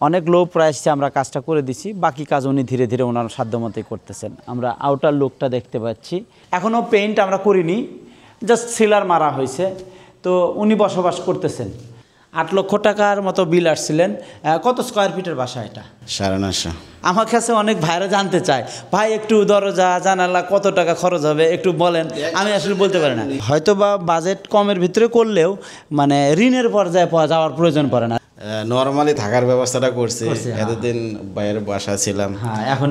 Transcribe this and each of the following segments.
অনেক লো প্রাইসে আমরা কাজটা করে দিছি, বাকি কাজ উনি ধীরে ধীরে ওনার সাধ্যমতোই করতেছেন। আমরা আউটার লুকটা দেখতে পাচ্ছি, এখনও পেইন্ট আমরা করিনি, জাস্ট সিলার মারা হয়েছে। তো উনি বসবাস করতেছেন। 8 লক্ষ টাকার মতো বিল আসছিলেন। কত স্কোয়ার ফিটের বাসা এটা? 950। আমার কাছে অনেক ভাইরা জানতে চায়, ভাই একটু দরজা জানালা কত টাকা খরচ হবে একটু বলেন। আমি আসলে বলতে পারি না, হয়তো বা বাজেট কমের ভিতরে করলেও মানে ঋণের পর্যায়ে যাওয়ার প্রয়োজন পড়ে না। নর্মালি থাকার ব্যবস্থাটা করছি। হ্যাঁ। এতদিন বাইরের বাসা ছিলাম, হ্যাঁ, এখন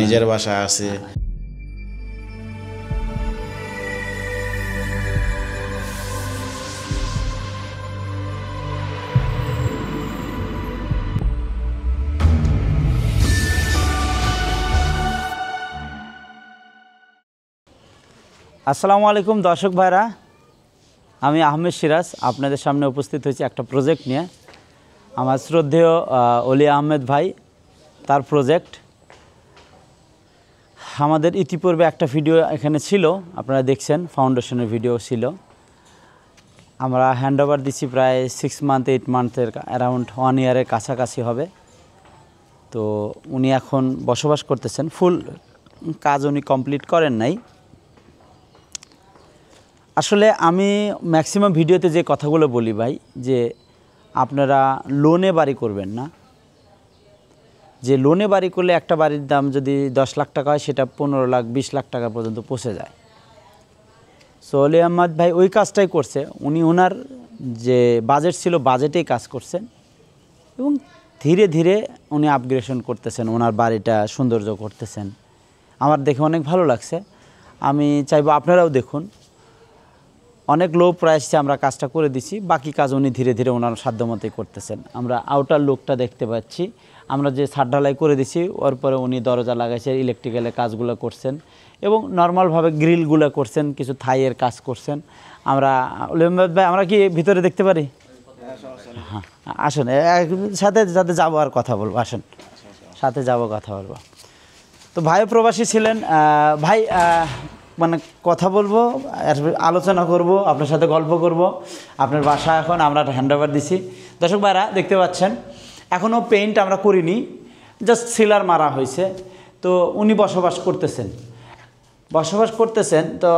নিজের বাসা আছে। আসসালামু আলাইকুম দর্শক ভাইরা, আমি আহমেদ সিরাজ আপনাদের সামনে উপস্থিত হয়েছি একটা প্রজেক্ট নিয়ে। আমার শ্রদ্ধেয় অলি আহমেদ ভাই, তার প্রজেক্ট। আমাদের ইতিপূর্বে একটা ভিডিও এখানে ছিল, আপনারা দেখছেন, ফাউন্ডেশনের ভিডিও ছিল। আমরা হ্যান্ড ওভার দিচ্ছি প্রায় 6 মান্থ 8 মান্থের অ্যারাউন্ড 1 ইয়ারের কাছাকাছি হবে। তো উনি এখন বসবাস করতেছেন, ফুল কাজ উনি কমপ্লিট করেন নাই। আসলে আমি ম্যাক্সিমাম ভিডিওতে যে কথাগুলো বলি ভাই, যে আপনারা লোনে বাড়ি করবেন না। যে লোনে বাড়ি করলে একটা বাড়ির দাম যদি 10 লাখ টাকা হয়, সেটা 15 লাখ 20 লাখ টাকা পর্যন্ত পৌঁছে যায়। সো অলি আহমেদ ভাই ওই কাজটাই করছে। উনি ওনার যে বাজেট ছিল বাজেটেই কাজ করছেন এবং ধীরে ধীরে উনি আপগ্রেডেশন করতেছেন, ওনার বাড়িটা সৌন্দর্য করতেছেন। আমার দেখে অনেক ভালো লাগছে। আমি চাইবো আপনারাও দেখুন। অনেক লো প্রাইসে আমরা কাজটা করে দিছি, বাকি কাজ উনি ধীরে ধীরে ওনার সাধ্যমতোই করতেছেন। আমরা আউটার লুকটা দেখতে পাচ্ছি। আমরা যে ছাদ ঢালাই করে দিছি, ওর পরে উনি দরজা লাগাইছে, ইলেকট্রিক্যালের কাজগুলো করছেন এবং নর্মালভাবে গ্রিলগুলো করছেন, কিছু থাইয়ের কাজ করছেন। আমরা ভাই আমরা কি ভিতরে দেখতে পারি? হ্যাঁ, আসেন, সাথে সাথে যাবো আর কথা বলবো, আসেন সাথে যাবো কথা বলবো। তো ভাই প্রবাসী ছিলেন, ভাই মানে কথা বলবো, আলোচনা করব, আপনার সাথে গল্প করব। আপনার বাসা এখন আমরা হ্যান্ড ওভার দিছি। দর্শক ভাইরা দেখতে পাচ্ছেন, এখনও পেইন্ট আমরা করিনি, জাস্ট সিলার মারা হয়েছে। তো উনি বসবাস করতেছেন। তো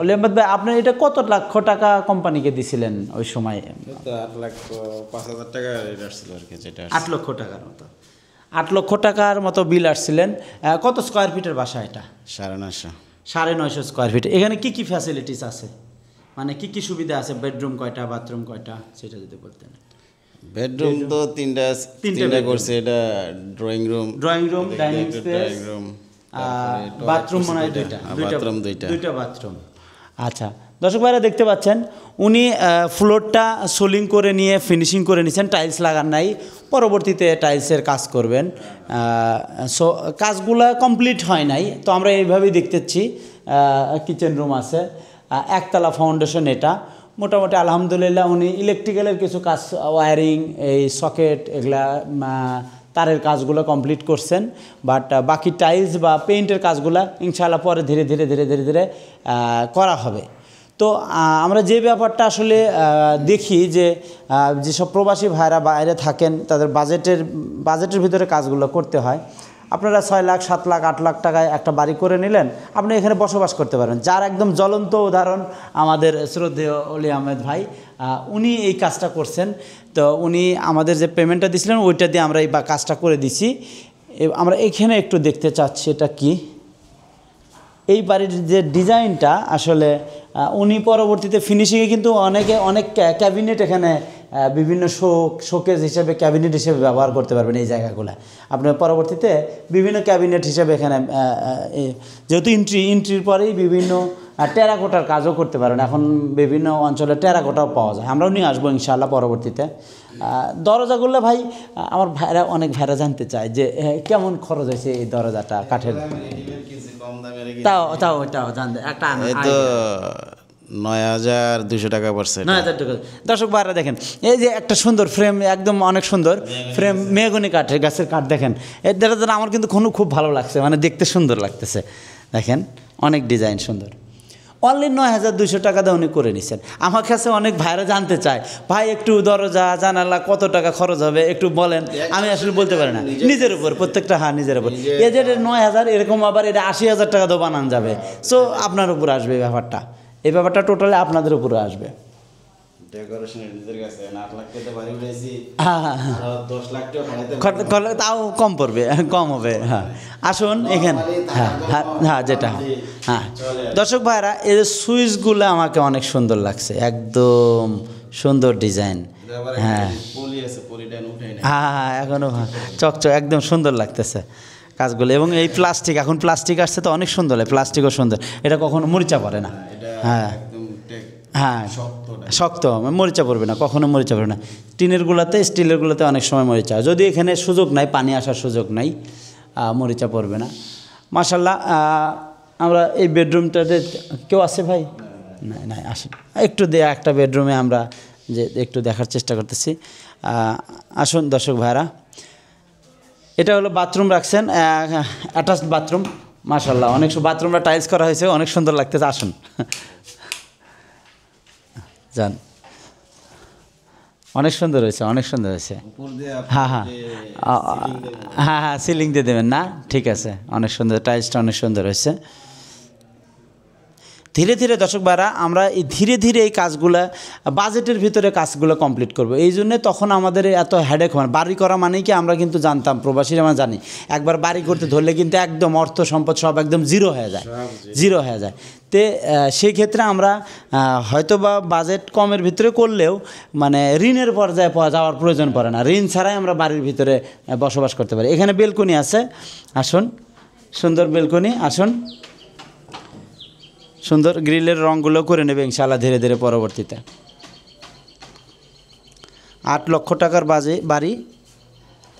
অলি আহমেদ ভাই, আপনার এটা কত লক্ষ টাকা কোম্পানিকে দিছিলেন ওই সময়? 8,05,000 টাকা রেট আসছিল আর কি, যেটা 8 লক্ষ টাকার মতো। 8 লক্ষ টাকার মতো বিল আসছিলেন। কত স্কোয়ার ফিটের বাসা এটা? 950। 950 স্কোয়ার ফিট। এখানে কি কি ফ্যাসিলিটিস আছে, মানে কি কি সুবিধা আছে? বেডরুম কয়টা, বাথরুম কয়টা, সেটা যদি বলতেন। বেডরুম তো তিনটা করছে। এটা drawing room, dining space, bathroom মনে হয় দুইটা বাথরুম। আচ্ছা দর্শক ভাইরা দেখতে পাচ্ছেন, উনি ফ্লোরটা সোলিং করে নিয়ে ফিনিশিং করে নিয়েছেন, টাইলস লাগান নাই, পরবর্তীতে টাইলসের কাজ করবেন। সো কাজগুলো কমপ্লিট হয় নাই, তো আমরা এইভাবেই দেখতেছি। কিচেন রুম আছে, একতলা ফাউন্ডেশন। এটা মোটামুটি আলহামদুলিল্লাহ উনি ইলেকট্রিক্যালের কিছু কাজ, ওয়্যারিং, এই সকেট, এগুলা তারের কাজগুলো কমপ্লিট করছেন। বাট বাকি টাইলস বা পেইন্টের কাজগুলো ইনশাআল্লাহ পরে ধীরে ধীরে ধীরে ধীরে ধীরে করা হবে। তো আমরা যে ব্যাপারটা আসলে দেখি, যে যেসব প্রবাসী ভাইরা বাইরে থাকেন, তাদের বাজেটের ভিতরে কাজগুলো করতে হয়। আপনারা 6 লাখ 7 লাখ 8 লাখ টাকায় একটা বাড়ি করে নিলেন, আপনি এখানে বসবাস করতে পারবেন। যার একদম জ্বলন্ত উদাহরণ আমাদের শ্রদ্ধেয় অলি আহমেদ ভাই, উনি এই কাজটা করছেন। তো উনি আমাদের যে পেমেন্টটা দিয়েছিলেন, ওইটা দিয়ে আমরা এই কাজটা করে দিছি। আমরা এখানে একটু দেখতে চাচ্ছি, এটা কি এই বাড়ির যে ডিজাইনটা, আসলে উনি পরবর্তীতে ফিনিশিংয়ে কিন্তু অনেক ক্যাবিনেট এখানে বিভিন্ন শোকেস হিসেবে, ক্যাবিনেট হিসেবে ব্যবহার করতে পারবেন। এই জায়গাগুলো আপনার পরবর্তীতে বিভিন্ন ক্যাবিনেট হিসেবে এখানে, যেহেতু এন্ট্রির পরেই বিভিন্ন টেরাকোটার কাজও করতে পারেন। এখন বিভিন্ন অঞ্চলে টেরাকোটাও পাওয়া যায়, আমরাও নিয়ে আসবো ইনশাআল্লাহ পরবর্তীতে। দরজাগুলো ভাই, আমার অনেক ভাইরা জানতে চায় যে কেমন খরচ হয়েছে এই দরজাটা কাঠের। তাও জানতে একটা 9,200 টাকা পড়ছে। 9,000 টাকা। দর্শক ভাইরা দেখেন, এই যে একটা সুন্দর ফ্রেম, একদম অনেক সুন্দর ফ্রেম, মেহগনি কাঠের, গাছের কাঠ। দেখেন এর দ্বারা আমার কিন্তু খুব ভালো লাগছে, মানে দেখতে সুন্দর লাগতেছে। দেখেন অনেক ডিজাইন সুন্দর। অনলি 9,200 টাকা দিয়ে উনি করে নিছেন। আমার কাছে অনেক ভাইরা জানতে চায়, ভাই একটু দরজা জানালা কত টাকা খরচ হবে একটু বলেন। আমি আসলে বলতে পারি না, নিজের উপর প্রত্যেকটা, হ্যাঁ নিজের উপর। এই যে 9,000 এরকম আবার এটা 80,000 টাকা দিয়ে বানানো যাবে। সো আপনার উপর আসবে এই ব্যাপারটা, এই ব্যাপারটা টোটালি আপনাদের উপরে আসবে। তাও কম পড়বে, কম হবে। হ্যাঁ আসুন এখানে, হ্যাঁ হ্যাঁ হ্যাঁ যেটা, হ্যাঁ দর্শক ভাইরা এই যে সুইচগুলো আমাকে অনেক সুন্দর লাগছে, একদম সুন্দর ডিজাইন। হ্যাঁ হ্যাঁ হ্যাঁ এখনও চকচক একদম সুন্দর লাগতেছে কাজগুলো। এবং এই প্লাস্টিক, এখন প্লাস্টিক আসছে তো অনেক সুন্দর লাগে, প্লাস্টিকও সুন্দর, এটা কখনো মরিচা পড়ে না। হ্যাঁ হ্যাঁ শক্ত, মরিচা পড়বে না, কখনো মরিচা পড়বে না। টিনের গুলাতে, স্টিলের গুলাতে অনেক সময় মরিচা, যদি এখানে সুযোগ নাই, পানি আসার সুযোগ নাই, মরিচা পড়বে না। মাশাল্লাহ। আমরা এই বেডরুমটাতে কেউ আছে ভাই? না না আসেন একটু একটা বেডরুমে আমরা যে একটু দেখার চেষ্টা করতেছি। আসুন দর্শক ভাইরা, এটা হলো বাথরুম রাখছেন, অ্যাটাচড বাথরুম। মাশাল্লাহ অনেক বাথরুমটা টাইলস করা হয়েছে, অনেক সুন্দর লাগতেছে। আসুন যান, অনেক সুন্দর হয়েছে, অনেক সুন্দর হয়েছে। হ্যাঁ হ্যাঁ হ্যাঁ হ্যাঁ সিলিং দিয়ে দেবেন না, ঠিক আছে, অনেক সুন্দর, টাইলসটা অনেক সুন্দর হয়েছে। ধীরে ধীরে দর্শক ভাইরা আমরা এই ধীরে ধীরে এই কাজগুলো বাজেটের ভিতরে কাজগুলো কমপ্লিট করব। এই জন্যে তখন আমাদের এত হেডেক হয়। বাড়ি করা মানেই কি আমরা কিন্তু জানতাম, প্রবাসীরা আমরা জানি, একবার বাড়ি করতে ধরলে কিন্তু একদম অর্থ সম্পদ সব একদম জিরো হয়ে যায়, জিরো হয়ে যায়। তে সেই ক্ষেত্রে আমরা হয়তো বা বাজেট কমের ভিতরে করলেও মানে ঋণের পর্যায়ে যাওয়ার প্রয়োজন পড়ে না, ঋণ ছাড়াই আমরা বাড়ির ভিতরে বসবাস করতে পারি। এখানে বেলকনি আছে, আসুন, সুন্দর বেলকনি। আসুন, সুন্দর গ্রিলের রঙগুলো করে নেবে ইনশাআল্লাহ ধীরে ধীরে পরবর্তীতে। 8 লক্ষ টাকার বাড়ি,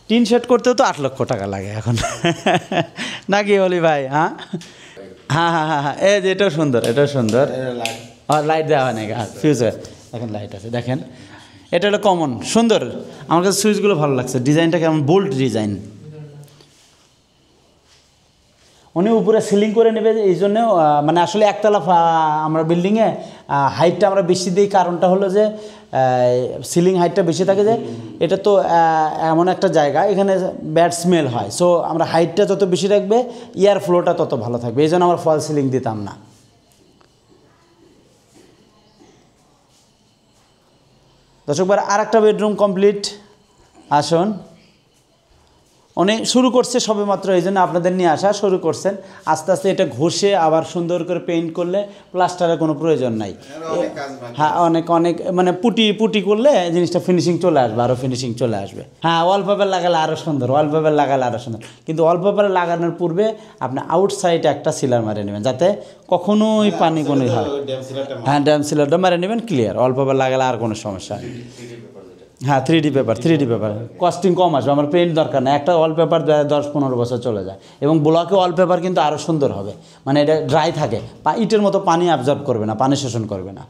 টিন শেড করতেও তো 8 লক্ষ টাকা লাগে এখন নাকি বলি ভাই? হ্যাঁ হ্যাঁ হ্যাঁ হ্যাঁ হ্যাঁ এই যে এটাও সুন্দর, এটাও সুন্দর। লাইট দেওয়া হয় নাকি? হ্যাঁ ফিউচার এখন লাইট আছে, দেখেন এটা হলো কমন, সুন্দর। আমার কাছে সুইচগুলো ভালো লাগছে, ডিজাইনটা কেমন বোল্ড ডিজাইন। উনি উপরে সিলিং করে নেবে, এই জন্য মানে আসলে একতলা আমরা বিল্ডিংয়ে হাইটটা আমরা বেশি দিই, কারণটা হলো যে সিলিং হাইটটা বেশি থাকে, যে এটা তো এমন একটা জায়গা এখানে ব্যাড স্মেল হয়। সো আমরা হাইটটা যত বেশি রাখবে এয়ার ফ্লোটা তত ভালো থাকবে, এই জন্য আমরা ফল সিলিং দিতাম না। দর্শকবার আর একটা বেডরুম কমপ্লিট। আসুন, উনি শুরু করছে সবে মাত্র, এই জন্য আপনাদের নিয়ে আসা, শুরু করছেন। আস্তে আস্তে এটা ঘষে আবার সুন্দর করে পেইন্ট করলে প্লাস্টারের কোনো প্রয়োজন নাই। হ্যাঁ অনেক অনেক মানে পুটি করলে জিনিসটা ফিনিশিং চলে আসবে, আরও ফিনিশিং চলে আসবে। হ্যাঁ ওয়ালপেপার লাগালে আরও সুন্দর, ওয়ালপেপার লাগালে আরও সুন্দর, কিন্তু ওয়ালপেপার লাগানোর পূর্বে আপনি আউটসাইডে একটা সিলার মারে নেবেন, যাতে কখনোই পানি কোনো হয়। হ্যাঁ ড্যাম সিলারটা মারে নেবেন, ক্লিয়ার। ওয়ালপেপার লাগালে আর কোনো সমস্যা নেই। হ্যাঁ 3D পেপার কস্টিং কম আসবে, আমার পেইন্ট দরকার না, একটা ওয়ালপেপার 10-15 বছর চলে যায়। এবং ব্লকে ওয়ালপেপার কিন্তু আরও সুন্দর হবে, মানে এটা ড্রাই থাকে, ইটের মতো পানি অ্যাবজর্ব করবে না, পানি শোষণ করবে না।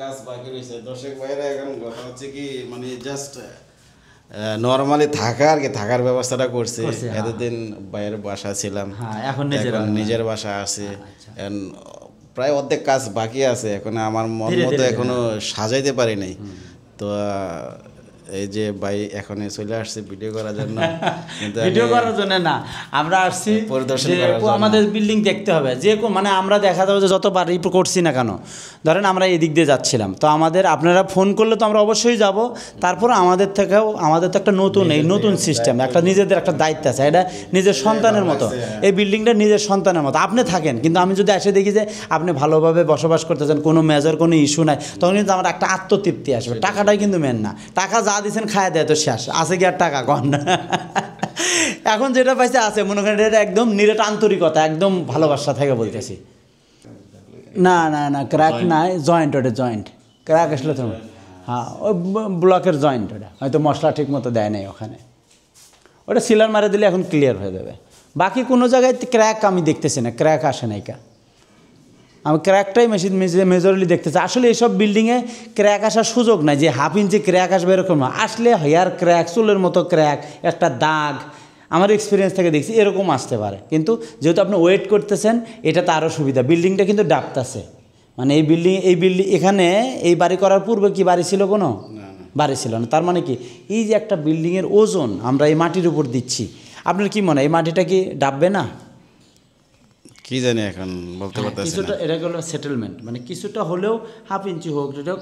কাজ বাকি রয়েছে দর্শক ভাইরা, এখন কথা হচ্ছে কি মানে জাস্ট নর্মালি থাকার ব্যবস্থাটা করছে। এতদিন বাইরের বাসা ছিলাম, এখন নিজের বাসা আছে, প্রায় অর্ধেক কাজ বাকি আছে, এখন আমার মন মতো এখনো সাজাইতে পারি নাই। তো এই যে ভাই এখন চলে আসছে ভিডিও করার জন্য, কিন্তু ভিডিও করার জন্য না, আমরা আসছি পরিদর্শন করার জন্য। আমাদের বিল্ডিং দেখতে হবে, যে মানে আমরা দেখা যাবে যে যত বাড়ি করছি না কেন, ধরেন আমরা এদিক দিয়ে যাচ্ছিলাম, তো আমাদের আপনারা ফোন করলে তো আমরা অবশ্যই যাব। তারপর আমাদের তো একটা নতুন সিস্টেম, একটা নিজেদের একটা দায়িত্ব আছে, এটা নিজের সন্তানের মতো, এই বিল্ডিংটা নিজের সন্তানের মতো। আপনি থাকেন, কিন্তু আমি যদি এসে দেখি যে আপনি ভালোভাবে বসবাস করতেছেন, কোনো মেজর কোনো ইস্যু নাই, তখন কিন্তু আমার একটা আত্মতৃপ্তি আসবে। টাকাটাই কিন্তু মেন না, টাকা যা দিচ্ছেন খায় দেয় তো শেষ, আছে কি আর টাকা কন এখন যেটা পাইছে আছে, মনে করেন এটা একদম নিরেট আন্তরিকতা, একদম ভালোবাসা থেকে বলতেছি। না না না ক্র্যাক নাই, জয়েন্ট, ওটা জয়েন্ট, ক্র্যাক আসলে তো হ্যাঁ ওই ব্লকের জয়েন্ট, ওটা হয়তো মশলা ঠিক মতো দেয় নাই ওখানে, ওটা সিলার মারে দিলে এখন ক্লিয়ার হয়ে যাবে। বাকি কোনো জায়গায় ক্র্যাক আমি দেখতেছি না, ক্র্যাক আসে নাই কা, আমি ক্র্যাকটাই মেজরলি দেখতেছি। আসলে এইসব বিল্ডিংয়ে ক্র্যাক আসার সুযোগ নাই, যে 1/2 ইঞ্চি ক্র্যাক আসবে এরকম না, আসলে হেয়ার ক্র্যাক, চুলের মতো ক্র্যাক, একটা দাগ, আমার এক্সপিরিয়েন্স থেকে দেখছি এরকম আসতে পারে, কিন্তু যেহেতু আপনি ওয়েট করতেছেন এটাতে আরও সুবিধা। বিল্ডিংটা কিন্তু ডাবতাছে, মানে এই বিল্ডিং এখানে এই বাড়ি করার পূর্বে কি বাড়ি ছিল কোনো? বাড়ি ছিল না। তার মানে কি এই যে একটা বিল্ডিংয়ের ওজন আমরা এই মাটির উপর দিচ্ছি, আপনার কি মনে হয় এই মাটিটা কি ডাববে না? কি জানি এখন বলতে পারতেছি কিছুটা না। এটা হলো সেটেলমেন্ট, মানে কিছুটা হলেও হাফ ইঞ্চি হোক এটা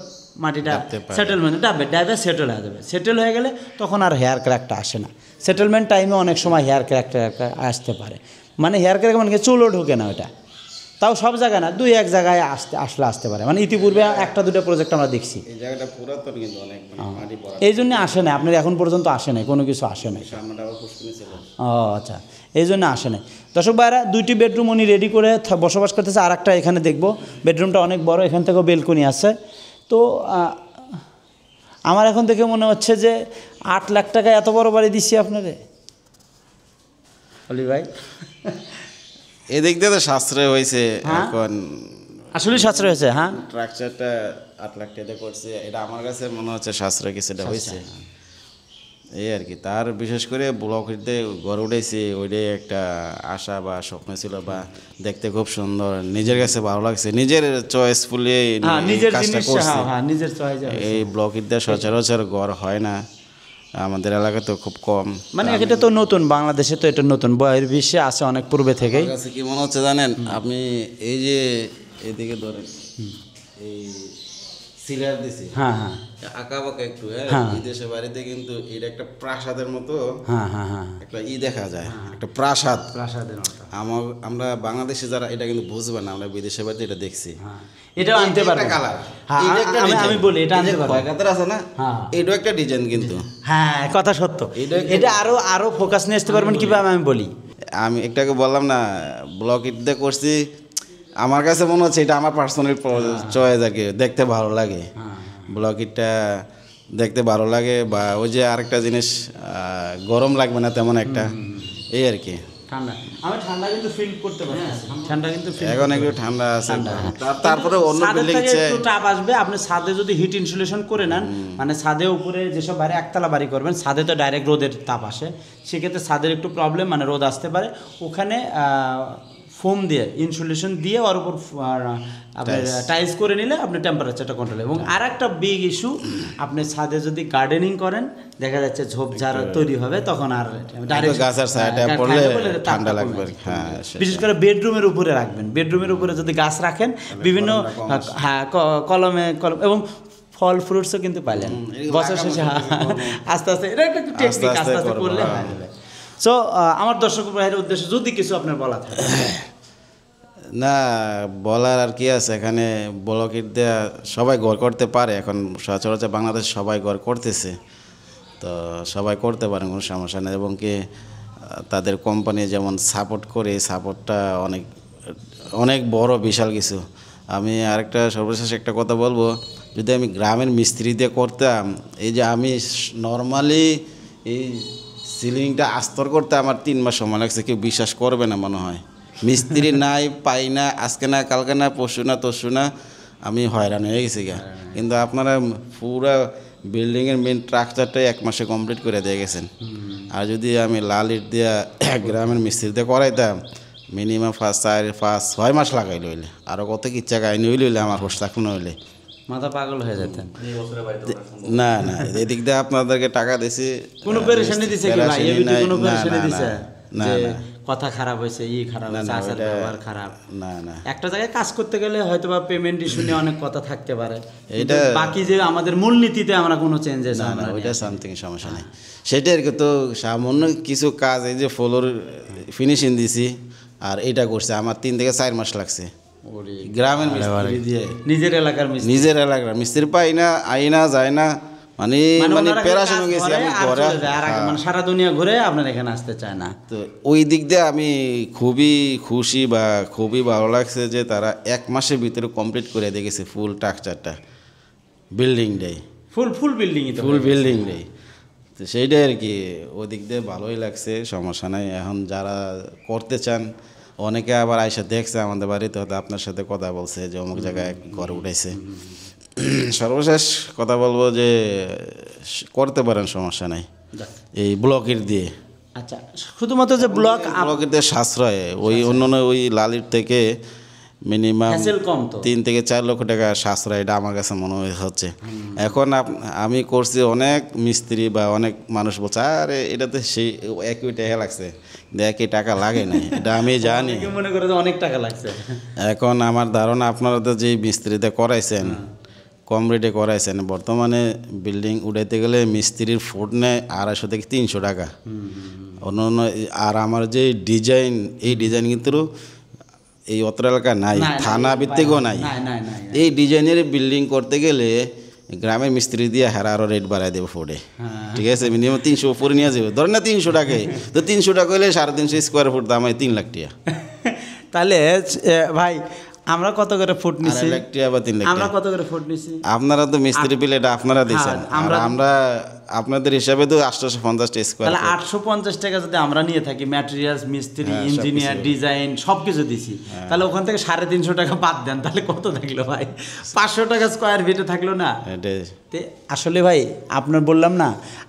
মাটিটা সেটেলমেন্ট ডাববে, ডাবে সেটেল হয়ে যাবে। সেটেল হয়ে গেলে তখন আর হেয়ার ক্র্যাকটা আসে না। সেটেলমেন্ট টাইমে অনেক সময় হেয়ার ক্র্যাকটা আসতে পারে, মানে হেয়ার ক্র্যাক মানে চুলও ঢোকে না ওটা, তাও সব জায়গায় না, 2-1 জায়গায় আসতে পারে। মানে ইতিপূর্বে 1-2টা প্রজেক্ট আমরা দেখছি, এই জায়গাটা পুরাতন কিন্তু অনেক মাটি পড়া, এই জন্য আসে না আপনার এখন পর্যন্ত আসে নাই, কোনো কিছু আসে নাই। সামনেটা আবার পুষ্করিণী ছিল। ও আচ্ছা, এই জন্য আসে নাই। দর্শক ভাইরা 2টি বেডরুম উনি রেডি করে বসবাস করতেছে। আর একটা এখানে দেখবো, বেডরুমটা অনেক বড়, এখান থেকেও বেলকনি আছে। তো আমার এখন দেখে মনে হচ্ছে যে 8 লাখ টাকা এত বড় বাড়ি দিচ্ছি আপনারে অলি ভাই। এদিক দিয়ে তো সাশ্রয় হয়েছে এখন, আসলে সাশ্রয় হয়েছে। হ্যাঁ, স্ট্রাকচারটা 8 লাখ টাকা করছে, এটা আমার কাছে মনে হচ্ছে সাশ্রয় কিছুটা হয়েছে এই আর কি। তার বিশেষ করে ব্লকেতে ঘর উঠেছে ওইটাই একটা আশা বা স্বপ্ন ছিল, বা দেখতে খুব সুন্দর, নিজের কাছে ভালো লাগছে, নিজের চয়েসফুলি কাজটা করছে। এই ব্লকের সচরাচর ঘর হয় না আমাদের এলাকাতে, খুব কম। মানে এটা তো নতুন, বাংলাদেশে তো এটা নতুন, বয়ের বিশ্বে আছে অনেক পূর্বে থেকেই। কাছে কি মনে হচ্ছে জানেন আপনি, এই যে এদিকে ধরেন এই সিলার দিছি, হ্যাঁ হ্যাঁ, আঁকা বাঁকা একটু, বিদেশে বাড়িতে কিন্তু এটা একটা প্রাসাদের মতো, হ্যাঁ হ্যাঁ হ্যাঁ, একটা দেখা যায়, একটা প্রাসাদের মতো। আমরা বাংলাদেশে যারা এটা কিন্তু বুঝবে না, আমরা বিদেশে বাড়িতে এটা দেখছি। এটাও আনতে পারবে কালার, আমি বলি এটা আনতে পারবে, কয়কাতার আছে না, এটাও একটা ডিজাইন কিন্তু। হ্যাঁ, কথা সত্য, এটা আরো ফোকাস নিয়ে আসতে পারবেন কিভাবে আমি বলি। আমি একটাকে বললাম না ব্লক ইটতে করছি, আমার কাছে মনে হচ্ছে এটা আমার পার্সোনাল চয়েস আর কি, দেখতে ভালো লাগে ব্লক ইটটা, দেখতে ভালো লাগে। বা ওই যে আরেকটা জিনিস, গরম লাগবে না তেমন একটা, এই আর কি। ঠান্ডা কিন্তু ফিল করতে পারি, ঠান্ডা কিন্তু এখন একটু ঠান্ডা আছে, তারপরে অন্য বিল্ডিং একটু তাপ আসবে। আপনি ছাদে যদি হিট ইনসুলেশন করে নেন, মানে ছাদে উপরে যেসব বাড়ি একতলা বাড়ি করবেন, ছাদে তো ডাইরেক্ট রোদের তাপ আসে, সেক্ষেত্রে ছাদের একটু প্রবলেম, মানে রোদ আসতে পারে। ওখানে ফোম দিয়ে ইনসুলেশন দিয়ে ওর উপর আপনার টাইলস করে নিলে আপনি টেম্পারেচারটা কন্ট্রোল। এবং আর একটা বিগ ইস্যু, আপনি ছাদে যদি গার্ডেনিং করেন, দেখা যাচ্ছে ঝোপঝাড় তৈরি হবে, তখন আর ডাইরেক্ট গাছের ছায়াটা পড়লে ঠান্ডা লাগবে। হ্যাঁ, বিশেষ করে বেডরুমের উপরে রাখবেন, বেডরুমের উপরে যদি গাছ রাখেন, বিভিন্ন কলমে এবং ফল ফ্রুটসও কিন্তু পাইলেন বছর শেষে আস্তে আস্তে। এটা একটা টেকনিক, আস্তে আস্তে করলে হয়ে যাবে। সো আমার দর্শক ভাইয়ের উদ্দেশ্যে যদি কিছু আপনার বলা থাকে। না, বলার আর কি আছে, এখানে ব্লকের দেয়া সবাই ঘর করতে পারে, এখন সচরাচর বাংলাদেশে সবাই ঘর করতেছে, তো সবাই করতে পারেন, কোনো সমস্যা নেই। এবং কি তাদের কোম্পানি যেমন সাপোর্ট করে, সাপোর্টটা অনেক বড়, বিশাল কিছু। আমি আরেকটা সর্বশেষ একটা কথা বলবো, যদি আমি গ্রামের মিস্ত্রি দিয়ে করতাম, এই যে আমি নর্মালি এই সিলিংটা আস্তর করতে আমার 3 মাস সময় লাগছে, কেউ বিশ্বাস করবে না মনে হয়। মিস্ত্রি নাই, পাই না, আজকে না কালকে না, পরশু না তরশু না, আমি হয়রান হয়ে গেছি গা। কিন্তু আপনারা পুরো বিল্ডিংয়ের মেন স্ট্রাকচারটাই 1 মাসে কমপ্লিট করে দিয়ে গেছেন। আর যদি আমি লাল ইট দিয়ে গ্রামের মিস্ত্রি দিয়ে করাইতাম, মিনিমাম 5-6 মাস লাগাইলে হইলে, আরও কত ইচ্ছা গাইনি হইলে আমার হোস থাকুন হইলে মাথা পাগল হয়ে যেতেন। না না, এদিক দিয়ে আপনাদেরকে টাকা দিছি, কোনো পেরেশানি দিছে কি ভাই? কোনো পেরেশানি দিছে না? কথা খারাপ হয়েছে, খারাপ হয়েছে, আচার ব্যবহার খারাপ, না না। একটা জায়গায় কাজ করতে গেলে হয়তো বা পেমেন্ট ইস্যু নিয়ে অনেক কথা থাকতে পারে, এটা বাকি যে আমাদের মূলনীতিতে আমরা কোনো চেঞ্জেস না, ওইটা সামথিং সমস্যা নেই, সেটা আর কি। তো সামান্য কিছু কাজ, এই যে ফ্লোর ফিনিশিং দিছি আর এটা করছে, আমার 3 থেকে 4 মাস লাগছে গ্রামের মিস্ত্রি দিয়ে, নিজের এলাকার মিস্ত্রি পাই না, আই না, যায় না, মানে পেরাশান হয়ে গেছি আমি ঘরে, সারা দুনিয়া ঘুরে আপনার এখানে আসতে চায় না। তো ওই দিক দিয়ে আমি খুবই খুশি বা খুবই ভালো লাগছে যে তারা 1 মাসের ভিতরে কমপ্লিট করে দিয়ে গেছে ফুল স্ট্রাকচারটা, বিল্ডিংটাই ফুল বিল্ডিংটাই। তো সেইটাই আর কি, ওই দিক দিয়ে ভালোই লাগছে, সমস্যা নাই। এখন যারা করতে চান, অনেকে আবার আইসা দেখছে আমাদের বাড়িতে, হয়তো আপনার সাথে কথা বলছে যে অমুক জায়গায় ঘর উঠাইছে। সর্বশেষ কথা বলবো যে করতে পারেন, সমস্যা নাই এই ব্লকের দিয়ে। আচ্ছা, শুধুমাত্র যে ব্লকের সাশ্রয় ওই অন্যান্য ওই লালির থেকে মিনিমাম 3 থেকে 4 লক্ষ টাকা সাশ্রয়, এটা আমার কাছে মনে হচ্ছে। এখন আমি করছি, অনেক মিস্ত্রি বা অনেক মানুষ বলছে আরে এটাতে সেই একই টাকা লাগছে, একই টাকা লাগে না, এটা আমি জানি, মনে করে অনেক টাকা লাগছে। এখন আমার ধারণা আপনারা তো যে মিস্ত্রিতে করাইছেন কম রেটে করাইছেন, বর্তমানে বিল্ডিং উঠাইতে গেলে মিস্ত্রির ফুট নেয় 250 থেকে 300 টাকা অন্য। আর আমার যে ডিজাইন, এই ডিজাইন কিন্তু এই অত্র এলাকা নাই, থানা ভিত্তিকও নাই। এই ডিজাইনের বিল্ডিং করতে গেলে গ্রামের মিস্ত্রি দিয়ে হারা আরও রেট বাড়াই দেবো ফুটে, ঠিক আছে, মিনিমাম 300 উপরে নিয়ে যাবে, ধরেন না 300 টাকায়, তো 300 টাকা হলে 350 স্কোয়ার ফুট দাম হয় 3 লাখ টাকা। তাহলে ভাই আমরা কত করে ফুট নিছি? 1 লাখ টাকা বা 3 লাখ টাকা। আমরা কত করে ফুট নিছি? আপনারা তো মিস্ত্রি বিল এটা আপনারা দিয়েছেন, আমরা আপনাদের হিসাবে তো 850 স্কোয়ার। তাহলে 850 টাকা যদি আমরা নিয়ে থাকি, ম্যাটেরিয়ালস, মিস্ত্রি, ইঞ্জিনিয়ার, ডিজাইন সব কিছু দিছি, তাহলে ওখান থেকে 350 টাকা বাদ দেন, তাহলে কত থাকলো ভাই? 500 টাকা স্কোয়ার ফিটে থাকলো না? আসলে ভাই আপনার বললাম না,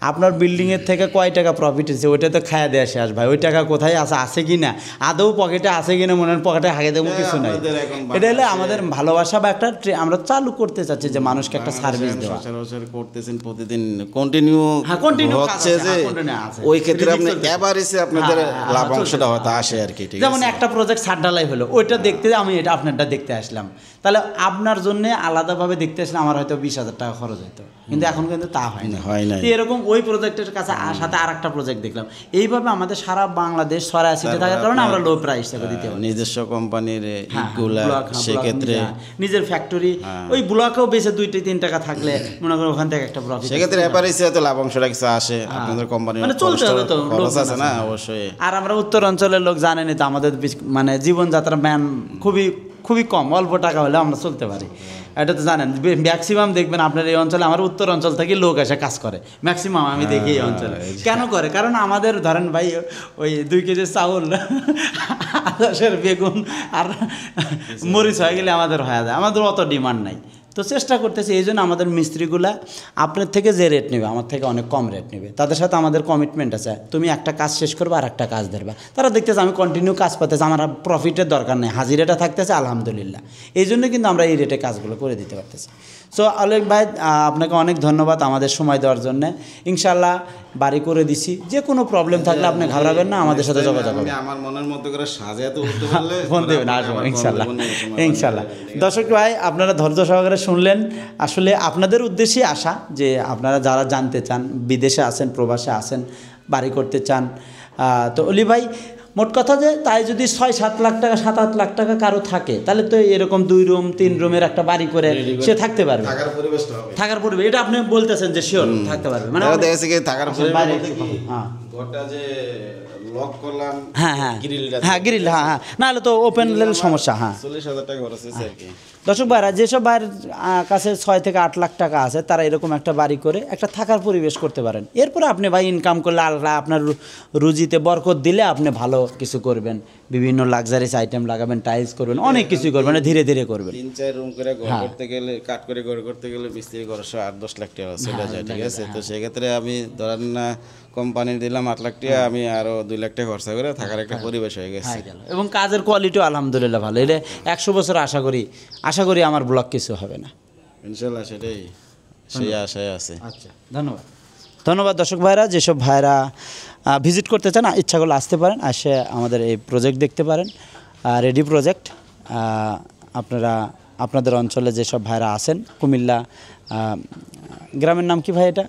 আপনার বিল্ডিংয়ের থেকে কয় টাকা প্রফিট হচ্ছে ওইটা তো খায়া দেওয়া শেষ ভাই। ওই টাকা কোথায় আছে কি না, আদৌ পকেটে আছে কি না, মনে হয় পকেটে হাগে দেবো কিছু নাই। এটা হলে আমাদের ভালোবাসা বা একটা আমরা চালু করতে চাচ্ছি যে মানুষকে একটা সার্ভিস দেওয়া। করতেছেন প্রতিদিন কন্টিনিউ হচ্ছে, যে ওই ক্ষেত্রে আপনি এভারেজে আপনাদের লাভ অংশটা হয়তো আসে আর কি। যেমন একটা প্রজেক্ট ছাদ ঢালাই হলো, ওইটা দেখতে আমি এটা আপনারটা দেখতে আসলাম, তাহলে আপনার জন্য আলাদাভাবে দেখতে আসলে আমার হয়তো 20,000 টাকা খরচ হতো, কিন্তু এখন কিন্তু তা হয় না। এরকম ওই প্রজেক্টের কাছে সাথে আর একটা প্রজেক্ট দেখলাম, এইভাবে আমাদের সারা বাংলাদেশ 84 থাকার কারণে আমরা লো প্রাইস টাকা দিতে পারি। নিজস্ব কোম্পানির সেক্ষেত্রে নিজের ফ্যাক্টরি, ওই ব্লকেও বেশি 2-3 টাকা থাকলে মনে করো ওখান থেকে একটা প্রফিট, সেক্ষেত্রে এভারেজে হয়তো লাভ অংশটা কিছু আসে আপনাদের কোম্পানির, মানে চলতে হবে তো, খরচ আছে না অবশ্যই। আর আমরা উত্তর অঞ্চলের লোক জানেনি তো, আমাদের মানে জীবনযাত্রা ম্যান খুবই কম, অল্প টাকা হলে আমরা চলতে পারি, এটা তো জানেন। ম্যাক্সিমাম দেখবেন আপনার এই অঞ্চলে, আমার উত্তর অঞ্চল থেকে লোক এসে কাজ করে ম্যাক্সিমাম, আমি দেখি এই অঞ্চলে। কেন করে? কারণ আমাদের ধরেন ভাই ওই 2 কেজি চাউল, 10 বেগুন আর মরিচ হয়ে গেলে আমাদের হয়ে যায়, আমাদের অত ডিমান্ড নাই। তো চেষ্টা করতেছি, এই জন্য আমাদের মিস্ত্রিগুলা আপনার থেকে যে রেট নেবে আমার থেকে অনেক কম রেট নেবে, তাদের সাথে আমাদের কমিটমেন্ট আছে, তুমি একটা কাজ শেষ করবে আর একটা কাজ ধরবা। তারা দেখতেছে আমি কন্টিনিউ কাজ পাতেছি, আমার প্রফিটের দরকার নেই, হাজিরাটা থাকতেছে আলহামদুলিল্লাহ, এই জন্য কিন্তু আমরা এই রেটে কাজগুলো করে দিতে পারতেছি। সো আলেক ভাই আপনাকে অনেক ধন্যবাদ আমাদের সময় দেওয়ার জন্য। ইনশাল্লাহ বাড়ি করে দিছি, যে কোনো প্রবলেম থাকলে আপনি ঘাবড়াবেন না, আমাদের সাথে যোগাযোগ করবেন। আমার মনের মতো করে সাজিয়ে তো উঠতে পারলে ফোন দেবেন, আসবো ইনশাল্লাহ। দর্শক ভাই আপনারা ধৈর্য সহকারে শুনলেন, আসলে আপনাদের উদ্দেশ্যে আসা, যে আপনারা যারা জানতে চান, বিদেশে আছেন, প্রবাসে আছেন, বাড়ি করতে চান, তো অলি ভাই মোট কথা যে তাই যদি 6-7 লাখ টাকা 7-8 লাখ টাকা কারো থাকে, তাহলে তো এরকম 2 রুম 3 রুমের একটা বাড়ি করে সে থাকতে পারবে, থাকার পরিবেশ এটা আপনি বলতেছেন যে শিওর থাকতে পারবে, মানে দেখেছি কি থাকার পরিবেশ, হ্যাঁ ঘরটা যে লক করলাম, হ্যাঁ গ্রিল, হ্যাঁ না হলে তো ওপেন সমস্যা। হ্যাঁ 40,000 টাকা খরচ হয়েছে আর কি। দর্শক ভাইরা, যেসব ভাইয়ের কাছে 6 থেকে 8 লাখ টাকা আছে, তারা এরকম একটা বাড়ি করে একটা থাকার পরিবেশ করতে পারেন। এরপরে আপনি ভাই ইনকাম করলে আল্লাহ আপনার রুজিতে বরকত দিলে আপনি ভালো কিছু করবেন, বিভিন্ন লাক্সারিস আইটেম লাগাবেন, টাইলস করবেন, অনেক কিছুই করবেন, ধীরে ধীরে করবেন। 3-4 রুম করে ঘর করতে গেলে, কাট করে ঘর করতে গেলে মিস্ত্রি খরচ 8-10 লাখ টাকা চলে যায়, ঠিক আছে। তো সেক্ষেত্রে আমি ধরেন না কোম্পানির দিলাম 8 লাখ টাকা, আমি আরও 2 লাখ টাকা খরচা করে থাকার একটা পরিবেশ হয়ে গেছে, এবং কাজের কোয়ালিটিও আলহামদুলিল্লাহ ভালো। এটা 100 বছর আশা করি আমার ব্লক কিছু হবে না ইনশাল্লাহ, সেটাই সেই আশায় আছে। আচ্ছা, ধন্যবাদ দর্শক ভাইরা। যেসব ভাইরা ভিজিট করতে চান ইচ্ছা করলে আসতে পারেন, আসে আমাদের এই প্রজেক্ট দেখতে পারেন, রেডি প্রজেক্ট। আপনারা আপনাদের অঞ্চলে যেসব ভাইরা আছেন, কুমিল্লা গ্রামের নাম কি ভাই? এটা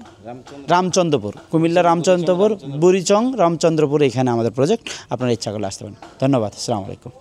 রামচন্দ্রপুর, কুমিল্লা রামচন্দ্রপুর, বুড়িচং রামচন্দ্রপুর, এখানে আমাদের প্রজেক্ট। আপনারা ইচ্ছা করলে আসতে পারেন। ধন্যবাদ, আসসালামু আলাইকুম।